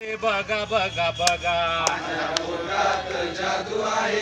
बघा बघा बघा जादू आहे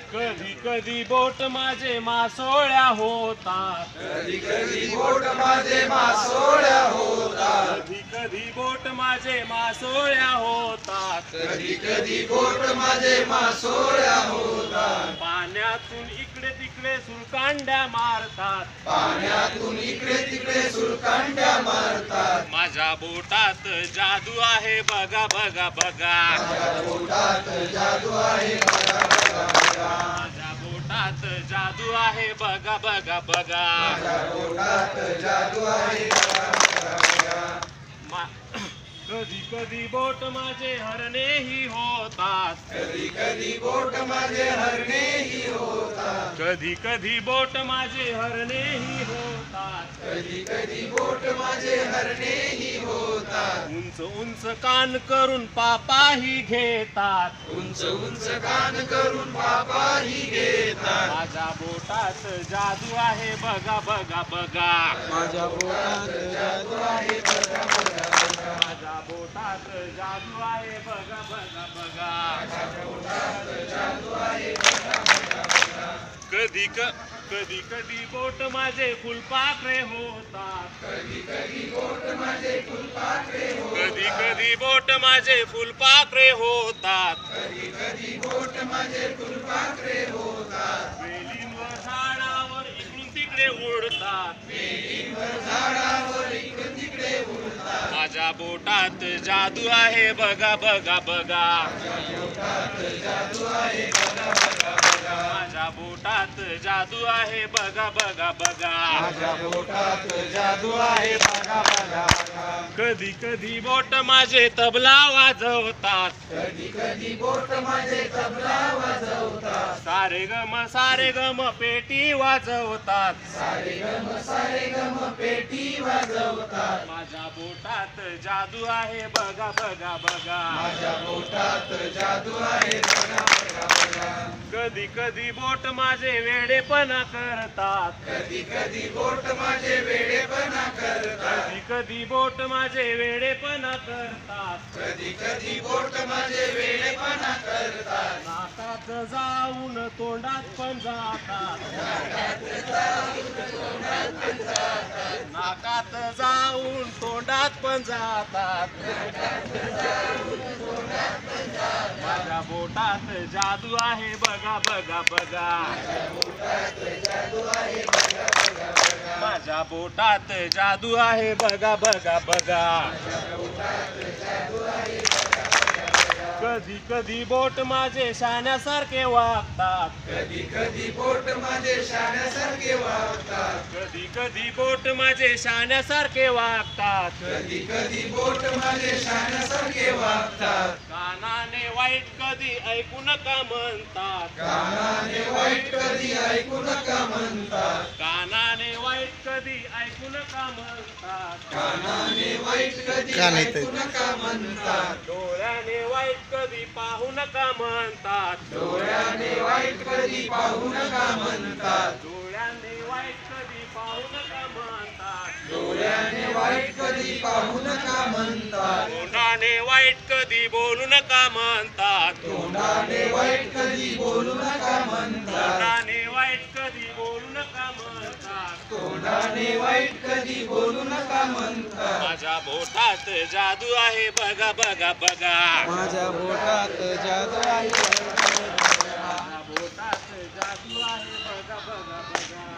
कधी कधी बोट माझे मासोळ्या होतात कधी कधी बोट माझे मासोळ्या होतात कधी कधी बोट माझे मासोळ्या होतात कधी कधी बोट माझे मासोळ्या होतात पाण्यातून इकडे तिकडे सुरकांड्या मारतात पाण्यातून इकडे तिकडे सुरकांड्या मारतात माझ्या बोटात जादू आहे बघा बघा बघा माझ्या बोटात जादू आहे बघा बघा बघा माझ्या बोटात जादू आहे बघा बघा बघा माझ्या बोटात जादू आहे बघा बघा बघा कधी कधी बोट माझे हरणेही होतात कधी कधी बोट माझे हरणेही होतात कधी कधी बोट माझे हरणेही होतात कधी कधी बोट माझे हरणेही होतात उंच उंच कान करून पापाही घेतात उंच उंच कान करून पापाही घेतात माझ्या बोटात जादू आहे बघा बघा बघा माझ्या बोटात जादू आहे बघा बघा बघा माझ्या बोटात जादू आहे बघा बघा बघा माझ्या बोटात जादू आहे बघा बघा बघा कधी कधी बोट माझे फुलपाखरे होतात कधी कधी बोट माझे फुलपाखरे होतात कधी कधी बोट माझे फुलपाखरे होतात कधी कधी बोट माझे फुलपाखरे होतात वेलींवर झाडावर इकडून तिकडे उडतात वेलीवर झाडावर इकडून तिकडे उडतात माझ्या बोटात जादू आहे बघा बघा बघा माझ्या बोटात जादू आहे बघा बघा बघा माझ्या बोटात जादू आहे बघा बघा बघा माझ्या बोटात जादू आहे बघा बघा बघा कधी कधी बोट माझे तबला वाजवतात कधी कधी बोट माझे तबला वाजवतात सारे गम पेटी वाजवतात सारे गम पेटी वाजवतात माझ्या बोटात जादू आहे बघा बघा बघा माझ्या बोटात जादू आहे बघा बघा बघा कधी कधी बोट माझे वेडेपणा करतात कधी कधी बोट माझे वेडेपणा करतात कधी कधी बोट माझे वेडेपणा करतात कधी कधी बोट माझे वेडेपणा करतात नाकात जाऊन तोंडात पण जातात नाकात जाऊन तोंडात पण जातात माझ्या बोटात जादू आहे बघा बघा बघा माझ्या बोटात जादू आहे बघा बघा बघा कधी कधी बोट माझे शाण्यासारखे वागतात कधी कधी बोट माझे शाण्यासारखे वागतात कधी कधी बोट माझे शाण्यासारखे वागतात कधी कधी बोट माझे शाण्यासारखे वागतात कानाने वाईट कधी ऐकू नका म्हणतात कानाने वाईट कधी ऐकू नका म्हणतात कानाने वाईट कधी ऐकू नका म्हणतात कानाने वाईट कधी ऐकू नका म्हणतात डोळ्याने वाईट कधी पाहू नका म्हणतात डोळ्याने वाईट कधी पाहू नका म्हणतात डोळ्याने वाईट कधी पाहू नका म्हणतात डोळ्याने वाईट कधी पाहू नका म्हणतात तोंडाने वाईट कधी बोलू नका म्हणतात तोंडाने वाईट कधी बोलू नका म्हणतात तोंडाने वाईट कधी बोलू नका म्हणतात तोंडाने वाईट कधी बोलू नका म्हणतात माझ्या बोटात जादू आहे बघा बघा बघा माझ्या बोटात जादू आहे माझ्या बोटात जादू आहे बघा बघा बघा